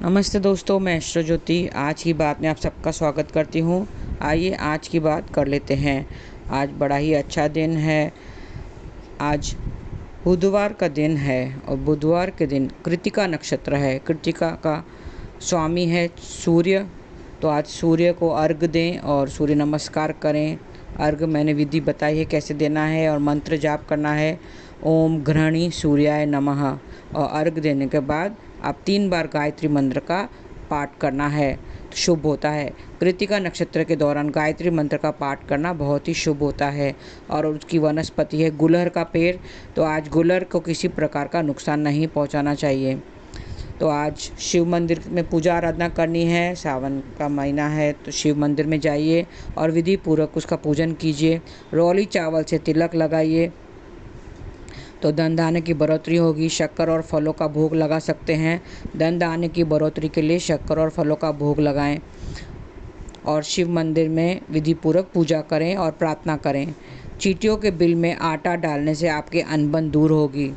नमस्ते दोस्तों, मैं एस्ट्रो ज्योति आज की बात में आप सबका स्वागत करती हूँ। आइए आज की बात कर लेते हैं। आज बड़ा ही अच्छा दिन है। आज बुधवार का दिन है और बुधवार के दिन कृतिका नक्षत्र है। कृतिका का स्वामी है सूर्य। तो आज सूर्य को अर्घ दें और सूर्य नमस्कार करें। अर्घ मैंने विधि बताई है कैसे देना है और मंत्र जाप करना है, ओम घृणी सूर्याय नमः। और अर्घ देने के बाद आप 3 बार गायत्री मंत्र का पाठ करना है, तो शुभ होता है। कृतिका नक्षत्र के दौरान गायत्री मंत्र का पाठ करना बहुत ही शुभ होता है। और उसकी वनस्पति है गुलर का पेड़। तो आज गुलर को किसी प्रकार का नुकसान नहीं पहुंचाना चाहिए। तो आज शिव मंदिर में पूजा आराधना करनी है। सावन का महीना है तो शिव मंदिर में जाइए और विधि पूर्वक उसका पूजन कीजिए। रोली चावल से तिलक लगाइए तो धन धान्य की बढ़ोतरी होगी। शक्कर और फलों का भोग लगा सकते हैं। धन धान्य की बढ़ोतरी के लिए शक्कर और फलों का भोग लगाएं और शिव मंदिर में विधि पूर्वक पूजा करें और प्रार्थना करें। चींटियों के बिल में आटा डालने से आपकी अनबन दूर होगी।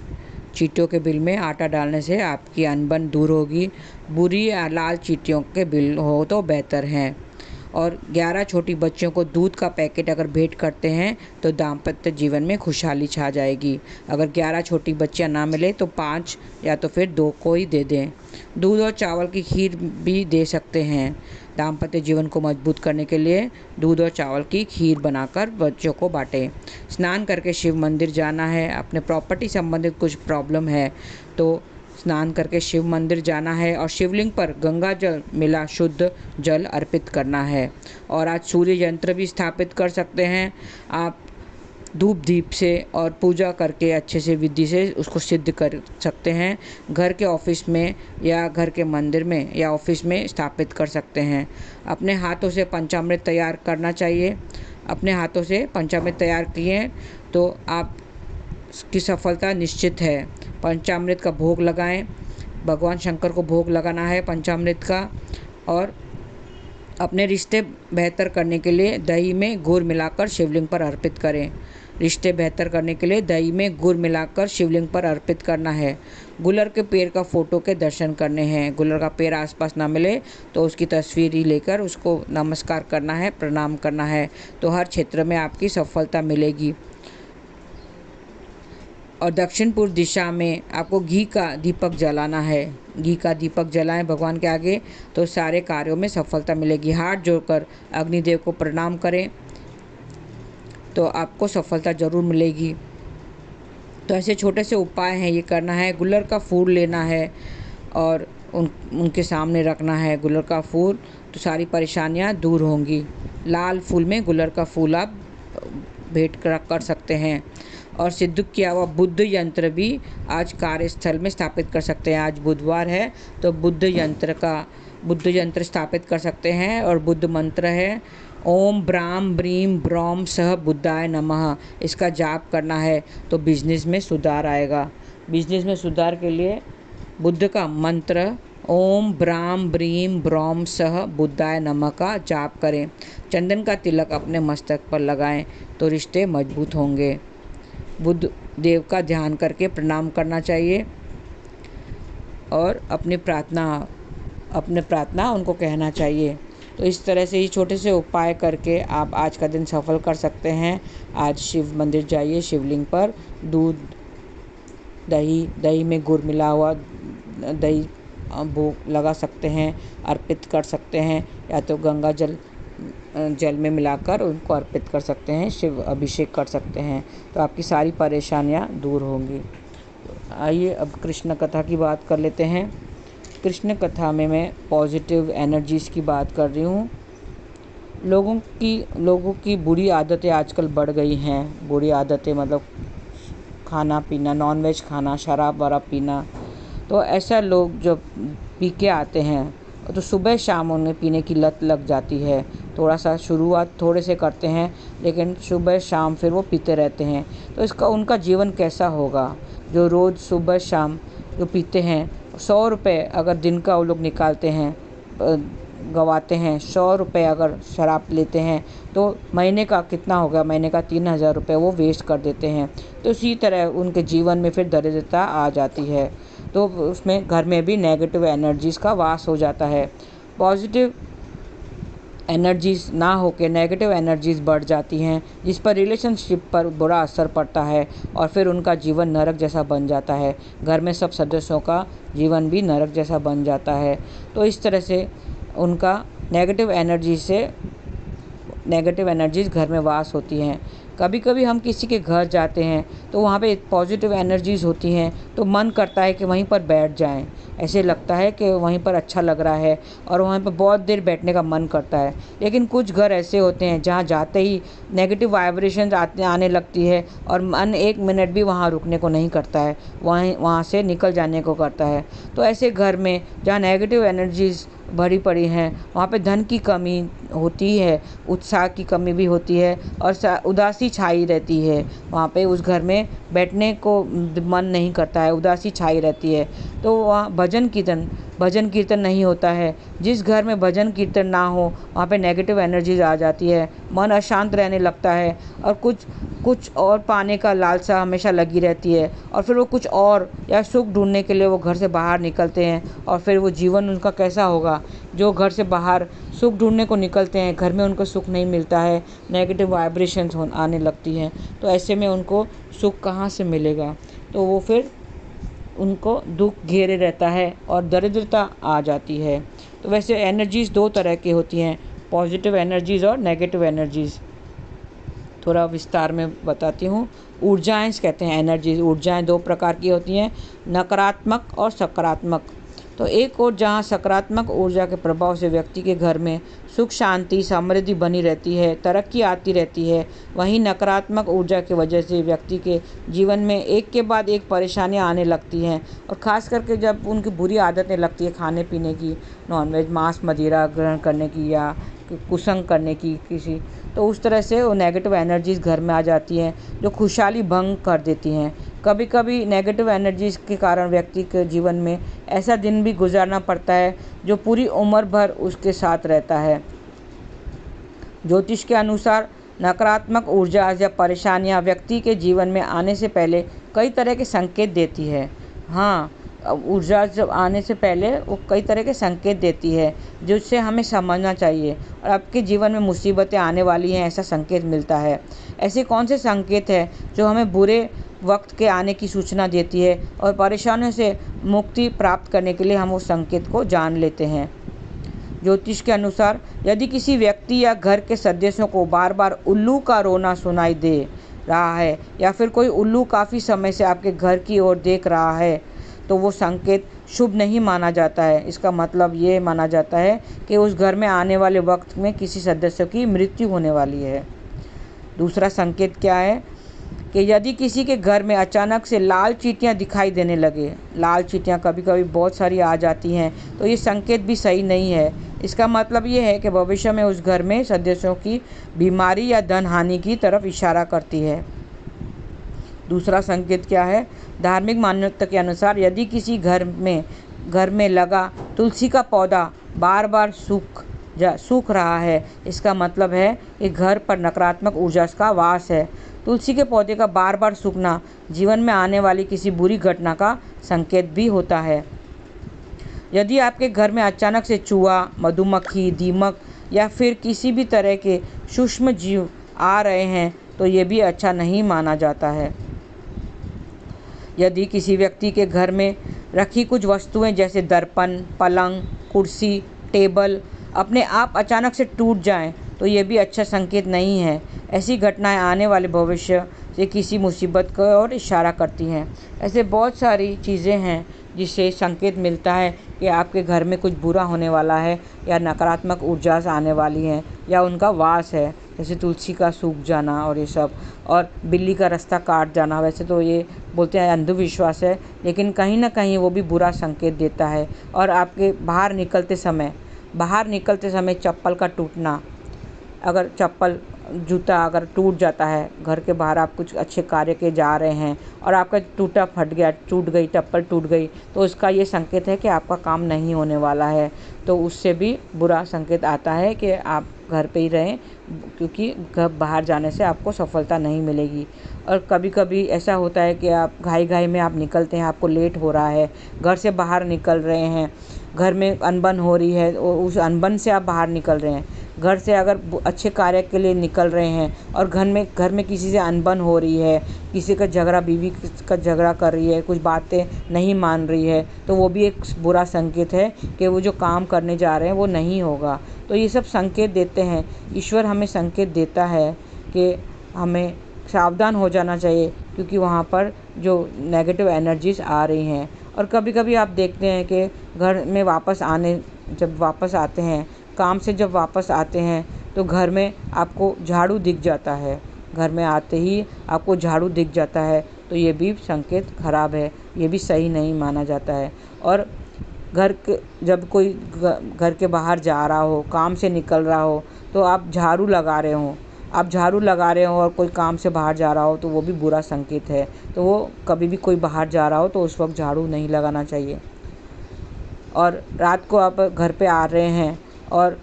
चींटियों के बिल में आटा डालने से आपकी अनबन दूर होगी। बुरी या लाल चींटियों के बिल हो तो बेहतर हैं। और 11 छोटी बच्चियों को दूध का पैकेट अगर भेंट करते हैं तो दाम्पत्य जीवन में खुशहाली छा जाएगी। अगर 11 छोटी बच्चियां ना मिले तो 5 या तो फिर 2 को ही दे दें। दूध और चावल की खीर भी दे सकते हैं। दाम्पत्य जीवन को मजबूत करने के लिए दूध और चावल की खीर बनाकर बच्चों को बांटें। स्नान करके शिव मंदिर जाना है। अपने प्रॉपर्टी संबंधित कुछ प्रॉब्लम है तो स्नान करके शिव मंदिर जाना है और शिवलिंग पर गंगा जल मिला शुद्ध जल अर्पित करना है। और आज सूर्य यंत्र भी स्थापित कर सकते हैं आप धूप दीप से और पूजा करके अच्छे से विधि से उसको सिद्ध कर सकते हैं। घर के ऑफिस में या घर के मंदिर में या ऑफिस में स्थापित कर सकते हैं। अपने हाथों से पंचामृत तैयार करना चाहिए। अपने हाथों से पंचामृत तैयार किए तो आप की सफलता निश्चित है। पंचामृत का भोग लगाएं। भगवान शंकर को भोग लगाना है पंचामृत का। और अपने रिश्ते बेहतर करने के लिए दही में गुड़ मिलाकर शिवलिंग पर अर्पित करें। रिश्ते बेहतर करने के लिए दही में गुड़ मिलाकर शिवलिंग पर अर्पित करना है। गुलर के पेड़ का फोटो के दर्शन करने हैं। गुलर का पेड़ आसपास ना मिले तो उसकी तस्वीर ही लेकर उसको नमस्कार करना है, प्रणाम करना है। तो हर क्षेत्र में आपकी सफलता मिलेगी। और दक्षिण पूर्व दिशा में आपको घी का दीपक जलाना है। घी का दीपक जलाएं भगवान के आगे तो सारे कार्यों में सफलता मिलेगी। हाथ जोड़कर अग्निदेव को प्रणाम करें तो आपको सफलता ज़रूर मिलेगी। तो ऐसे छोटे से उपाय हैं, ये करना है। गुलर का फूल लेना है और उनके सामने रखना है गुलर का फूल, तो सारी परेशानियां दूर होंगी। लाल फूल में गुलर का फूल आप भेंट कर सकते हैं। और सिद्ध किया हुआ बुद्ध यंत्र भी आज कार्यस्थल में स्थापित कर सकते हैं। आज बुधवार है तो बुद्ध यंत्र स्थापित कर सकते हैं। और बुद्ध मंत्र है ओम ब्राम ब्रीम ब्रौम सह बुद्धाय नमः। इसका जाप करना है तो बिजनेस में सुधार आएगा। बिजनेस में सुधार के लिए बुद्ध का मंत्र ओम ब्राम ब्रीम ब्रौम सह बुद्धाय नमः का जाप करें। चंदन का तिलक अपने मस्तक पर लगाएं तो रिश्ते मजबूत होंगे। बुद्ध देव का ध्यान करके प्रणाम करना चाहिए और अपनी प्रार्थना उनको कहना चाहिए। तो इस तरह से ही छोटे से उपाय करके आप आज का दिन सफल कर सकते हैं। आज शिव मंदिर जाइए, शिवलिंग पर दूध दही में गुड़ मिला हुआ दही भोग लगा सकते हैं, अर्पित कर सकते हैं। या तो गंगा जल में मिलाकर उनको अर्पित कर सकते हैं, शिव अभिषेक कर सकते हैं। तो आपकी सारी परेशानियां दूर होंगी। आइए अब कृष्ण कथा की बात कर लेते हैं। कृष्ण कथा में मैं पॉजिटिव एनर्जीज़ की बात कर रही हूँ। लोगों की बुरी आदतें आजकल बढ़ गई हैं। बुरी आदतें मतलब खाना पीना, नॉनवेज खाना, शराब वराब पीना। तो ऐसा लोग जब पी के आते हैं तो सुबह शाम उन्हें पीने की लत लग जाती है। थोड़ा सा शुरुआत थोड़े से करते हैं लेकिन सुबह शाम फिर वो पीते रहते हैं। तो इसका उनका जीवन कैसा होगा। जो रोज़ सुबह शाम जो पीते हैं, 100 रुपये अगर दिन का वो लोग निकालते हैं, गवाते हैं। 100 रुपये अगर शराब लेते हैं तो महीने का कितना होगा, महीने का 3000 रुपये वो वेस्ट कर देते हैं। तो इसी तरह उनके जीवन में फिर दरिद्रता आ जाती है। तो उसमें घर में भी नेगेटिव एनर्जीज़ का वास हो जाता है। पॉजिटिव एनर्जीज़ ना होकर नेगेटिव एनर्जीज़ बढ़ जाती हैं, जिस पर रिलेशनशिप पर बुरा असर पड़ता है और फिर उनका जीवन नरक जैसा बन जाता है। घर में सब सदस्यों का जीवन भी नरक जैसा बन जाता है। तो इस तरह से उनका नेगेटिव एनर्जीज़ घर में वास होती हैं। कभी कभी हम किसी के घर जाते हैं तो वहाँ पे पॉजिटिव एनर्जीज़ होती हैं, तो मन करता है कि वहीं पर बैठ जाएं। ऐसे लगता है कि वहीं पर अच्छा लग रहा है और वहाँ पर बहुत देर बैठने का मन करता है। लेकिन कुछ घर ऐसे होते हैं जहाँ जाते ही नेगेटिव वाइब्रेशंस आने लगती है और मन 1 मिनट भी वहाँ रुकने को नहीं करता है, वहाँ से निकल जाने को करता है। तो ऐसे घर में जहाँ नेगेटिव एनर्जीज़ भरी पड़ी हैं, वहाँ पे धन की कमी होती है, उत्साह की कमी भी होती है और उदासी छाई रहती है। वहाँ पे उस घर में बैठने को मन नहीं करता है, उदासी छाई रहती है। तो वहाँ भजन कीर्तन नहीं होता है। जिस घर में भजन कीर्तन ना हो वहाँ पे नेगेटिव एनर्जीज आ जाती है, मन अशांत रहने लगता है और कुछ और पाने का लालसा हमेशा लगी रहती है और फिर वो कुछ और या सुख ढूंढने के लिए वो घर से बाहर निकलते हैं और फिर वो जीवन उनका कैसा होगा। जो घर से बाहर सुख ढूंढने को निकलते हैं, घर में उनको सुख नहीं मिलता है, नेगेटिव वाइब्रेशंस आने लगती हैं, तो ऐसे में उनको सुख कहाँ से मिलेगा। तो वो फिर उनको दुख घेरे रहता है और दरिद्रता आ जाती है। तो वैसे एनर्जीज़ 2 तरह की होती हैं, पॉजिटिव एनर्जीज़ और नेगेटिव एनर्जीज़। थोड़ा विस्तार में बताती हूँ। ऊर्जाएँ कहते हैं एनर्जीज़, ऊर्जाएँ 2 प्रकार की होती हैं, नकारात्मक और सकारात्मक। तो एक ओर जहाँ सकारात्मक ऊर्जा के प्रभाव से व्यक्ति के घर में सुख शांति समृद्धि बनी रहती है, तरक्की आती रहती है, वहीं नकारात्मक ऊर्जा की वजह से व्यक्ति के जीवन में एक के बाद एक परेशानियां आने लगती हैं और ख़ास करके जब उनकी बुरी आदतें लगती है खाने पीने की, नॉनवेज मांस मदिरा ग्रहण करने की या कुसंग करने की किसी, तो उस तरह से वो नेगेटिव एनर्जीज़ घर में आ जाती हैं जो खुशहाली भंग कर देती हैं। कभी कभी नेगेटिव एनर्जीज़ के कारण व्यक्ति के जीवन में ऐसा दिन भी गुजारना पड़ता है जो पूरी उम्र भर उसके साथ रहता है। ज्योतिष के अनुसार नकारात्मक ऊर्जा या परेशानियां व्यक्ति के जीवन में आने से पहले कई तरह के संकेत देती है। हाँ, ऊर्जा जब आने से पहले वो कई तरह के संकेत देती है जिससे हमें समझना चाहिए और आपके जीवन में मुसीबतें आने वाली हैं, ऐसा संकेत मिलता है। ऐसे कौन से संकेत हैं जो हमें बुरे वक्त के आने की सूचना देती है और परेशानियों से मुक्ति प्राप्त करने के लिए हम उस संकेत को जान लेते हैं। ज्योतिष के अनुसार यदि किसी व्यक्ति या घर के सदस्यों को बार बार उल्लू का रोना सुनाई दे रहा है या फिर कोई उल्लू काफ़ी समय से आपके घर की ओर देख रहा है, तो वो संकेत शुभ नहीं माना जाता है। इसका मतलब ये माना जाता है कि उस घर में आने वाले वक्त में किसी सदस्य की मृत्यु होने वाली है। दूसरा संकेत क्या है कि यदि किसी के घर में अचानक से लाल चींटियां दिखाई देने लगे, लाल चींटियां कभी कभी बहुत सारी आ जाती हैं, तो ये संकेत भी सही नहीं है। इसका मतलब ये है कि भविष्य में उस घर में सदस्यों की बीमारी या धन हानि की तरफ इशारा करती है। दूसरा संकेत क्या है, धार्मिक मान्यता के अनुसार यदि किसी घर में लगा तुलसी का पौधा बार बार सूख रहा है, इसका मतलब है कि घर पर नकारात्मक ऊर्जा का वास है। तुलसी के पौधे का बार बार सूखना जीवन में आने वाली किसी बुरी घटना का संकेत भी होता है। यदि आपके घर में अचानक से चूहा, मधुमक्खी, दीमक या फिर किसी भी तरह के सूक्ष्म जीव आ रहे हैं, तो ये भी अच्छा नहीं माना जाता है। यदि किसी व्यक्ति के घर में रखी कुछ वस्तुएं जैसे दर्पण, पलंग, कुर्सी, टेबल अपने आप अचानक से टूट जाएं, तो ये भी अच्छा संकेत नहीं है। ऐसी घटनाएं आने वाले भविष्य से किसी मुसीबत को और इशारा करती हैं। ऐसे बहुत सारी चीज़ें हैं जिससे संकेत मिलता है कि आपके घर में कुछ बुरा होने वाला है या नकारात्मक ऊर्जा आने वाली हैं या उनका वास है, जैसे तुलसी का सूख जाना और ये सब, और बिल्ली का रास्ता काट जाना। वैसे तो ये बोलते हैं अंधविश्वास है, लेकिन कहीं ना कहीं वो भी बुरा संकेत देता है। और आपके बाहर निकलते समय चप्पल का टूटना, अगर जूता अगर टूट जाता है, घर के बाहर आप कुछ अच्छे कार्य के जा रहे हैं और आपका चप्पल टूट गई, तो उसका ये संकेत है कि आपका काम नहीं होने वाला है। तो उससे भी बुरा संकेत आता है कि आप घर पे ही रहें क्योंकि घर बाहर जाने से आपको सफलता नहीं मिलेगी। और कभी कभी ऐसा होता है कि आप घाई में आप निकलते हैं, आपको लेट हो रहा है, घर से बाहर निकल रहे हैं, घर में अनबन हो रही है और उस अनबन से आप बाहर निकल रहे हैं। घर से अगर अच्छे कार्य के लिए निकल रहे हैं और घर में किसी से अनबन हो रही है, किसी का झगड़ा, बीवी का झगड़ा कर रही है, कुछ बातें नहीं मान रही है, तो वो भी एक बुरा संकेत है कि वो जो काम करने जा रहे हैं वो नहीं होगा। तो ये सब संकेत देते हैं, ईश्वर हमें संकेत देता है कि हमें सावधान हो जाना चाहिए, क्योंकि वहाँ पर जो नेगेटिव एनर्जीज आ रही हैं। और कभी कभी आप देखते हैं कि घर में जब वापस आते हैं, काम से जब वापस आते हैं, तो घर में आपको झाड़ू दिख जाता है। घर में आते ही आपको झाड़ू दिख जाता है, तो ये भी संकेत खराब है, ये भी सही नहीं माना जाता है। और जब कोई घर के बाहर जा रहा हो, काम से निकल रहा हो, तो आप झाड़ू लगा रहे हो और कोई काम से बाहर जा रहा हो, तो वो भी बुरा संकेत है। तो वो कभी भी कोई बाहर जा रहा हो तो उस वक्त झाड़ू नहीं लगाना चाहिए। और रात को आप घर पे आ रहे हैं और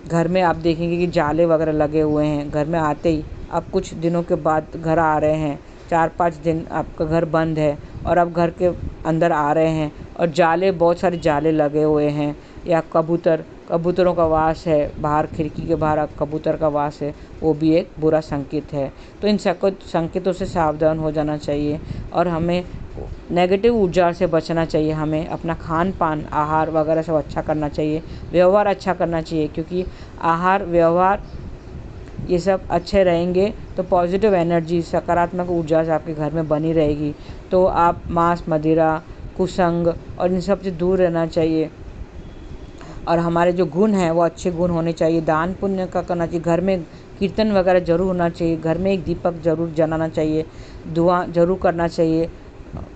घर में आप देखेंगे कि जाले वगैरह लगे हुए हैं। घर में आते ही आप कुछ दिनों के बाद घर आ रहे हैं, 4-5 दिन आपका घर बंद है और आप घर के अंदर आ रहे हैं और बहुत सारे जाले लगे हुए हैं, या कबूतरों का वास है, बाहर खिड़की के बाहर कबूतर का वास है, वो भी एक बुरा संकेत है। तो इन संकेतों से सावधान हो जाना चाहिए और हमें नेगेटिव ऊर्जा से बचना चाहिए। हमें अपना खान पान, आहार वगैरह सब अच्छा करना चाहिए, व्यवहार अच्छा करना चाहिए, क्योंकि आहार, व्यवहार ये सब अच्छे रहेंगे तो पॉजिटिव एनर्जी, सकारात्मक ऊर्जा आपके घर में बनी रहेगी। तो आप मांस, मदिरा, कुसंग और इन सब से दूर रहना चाहिए। और हमारे जो गुण हैं वो अच्छे गुण होने चाहिए। दान पुण्य का करना चाहिए, घर में कीर्तन वगैरह जरूर होना चाहिए, घर में एक दीपक जरूर जलाना चाहिए, धुआं जरूर करना चाहिए,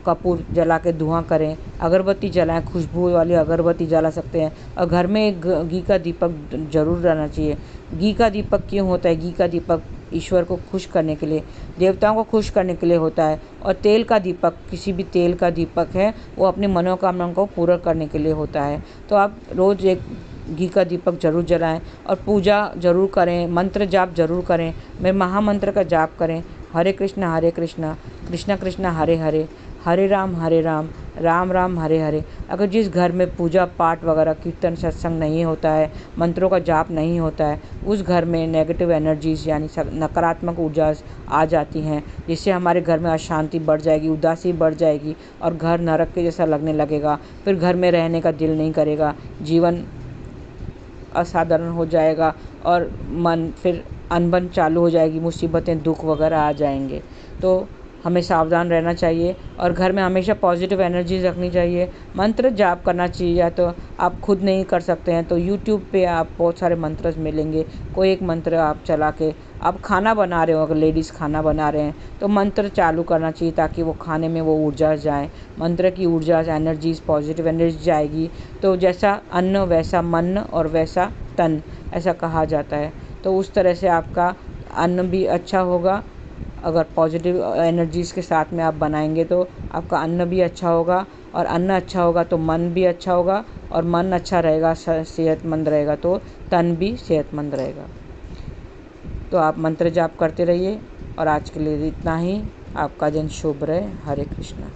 कपूर जला के धुआं करें, अगरबत्ती जलाएं, खुशबू वाली अगरबत्ती जला सकते हैं। और घर में एक घी का दीपक जरूर रहना चाहिए। घी का दीपक क्यों होता है? घी का दीपक ईश्वर को खुश करने के लिए, देवताओं को खुश करने के लिए होता है। और तेल का दीपक, किसी भी तेल का दीपक है, वो अपनी मनोकामना को पूरा करने के लिए होता है। तो आप रोज़ एक घी का दीपक जरूर जलाएं और पूजा जरूर करें, मंत्र जाप जरूर करें। मैं महामंत्र का जाप करें, हरे कृष्णा कृष्णा कृष्णा हरे हरे, हरे राम राम राम हरे हरे। अगर जिस घर में पूजा पाठ वगैरह, कीर्तन, सत्संग नहीं होता है, मंत्रों का जाप नहीं होता है, उस घर में नेगेटिव एनर्जीज यानी नकारात्मक ऊर्जा आ जाती हैं, जिससे हमारे घर में अशांति बढ़ जाएगी, उदासी बढ़ जाएगी और घर नरक के जैसा लगने लगेगा। फिर घर में रहने का दिल नहीं करेगा, जीवन असाधारण हो जाएगा और मन फिर अनबन चालू हो जाएगी, मुसीबतें, दुख वगैरह आ जाएंगे। तो हमें सावधान रहना चाहिए और घर में हमेशा पॉजिटिव एनर्जी रखनी चाहिए। मंत्र जाप करना चाहिए, या तो आप खुद नहीं कर सकते हैं तो यूट्यूब पे आप बहुत सारे मंत्र मिलेंगे, कोई एक मंत्र आप चला के, आप खाना बना रहे हो, अगर लेडीज़ खाना बना रहे हैं तो मंत्र चालू करना चाहिए, ताकि वो खाने में वो ऊर्जा जाए। मंत्र की ऊर्जा, एनर्जीज, पॉजिटिव एनर्जी जाएगी तो जैसा अन्न वैसा मन और वैसा तन, ऐसा कहा जाता है। तो उस तरह से आपका अन्न भी अच्छा होगा। अगर पॉजिटिव एनर्जीज़ के साथ में आप बनाएंगे तो आपका अन्न भी अच्छा होगा, और अन्न अच्छा होगा तो मन भी अच्छा होगा, और मन अच्छा रहेगा, सेहतमंद रहेगा, तो तन भी सेहतमंद रहेगा। तो आप मंत्र जाप करते रहिए। और आज के लिए इतना ही। आपका दिन शुभ रहे। हरे कृष्णा।